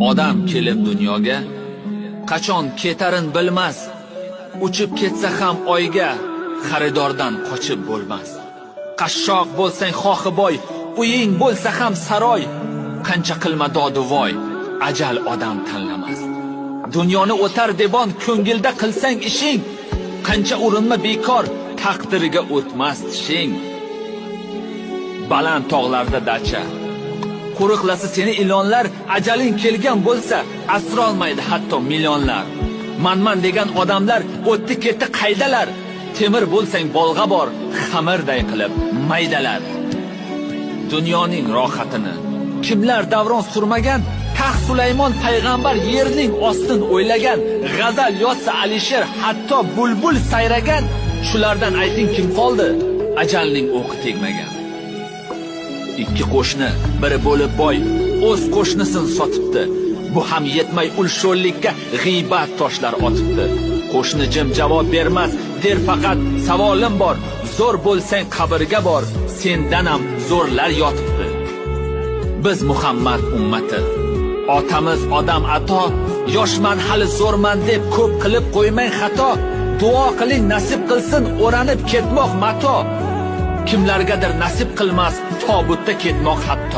Odam kelib dunyoga qachon ketarin bilmas. Uchib ketsa ham oyga xaridordan qochib bo'lmas. Qashshoq bo'lsang xohi boy, uying bo'lsa ham saroy. Qancha qilma doduvoy, ajal odam tanlamas. Dunyoni o'tar devon ko'ngilda qilsang ishing. Qancha urinma bekor, taqdiriga o'tmas tishing. Baland tog'larda dacha qo'riqlasa seni ilonlar, ajaling kelgan bo'lsa asrolmaydi hatto millionlar. Manman degan odamlar o'tdi ketdi qaydalar. Temir bo'lsang bolg'a bor, xamirday qilib maydalar. Dunyoning rohatini kimlar davron surmagan? Taxt Sulaymon payg'ambar yerning ostin o'ylagan. G'azal yozsa Alisher, hatto bulbul sayragan. Shulardan ayting kim qoldi? Ajalning o'qi tegmagan. Ikki qo'shni biri bo'lib boy, o'z qo'shnisin sotibdi. Bu ham yetmay ulsho'llikka g'iybat toshlar otibdi. Qo'shni jim javob bermas, der faqat savolim bor. Zo'r bo'lsang qabrga bor, sendan ham zo'rlar yotibdi. Biz Muhammad ummati, otamiz odam ato. Yoshman hali zo'rman deb ko'p qilib qo'ymang xato. Duo qiling nasib qilsin o'ranib ketmoq mato. Kimlargadir nasib qilmas tobutda ketmoq hatto.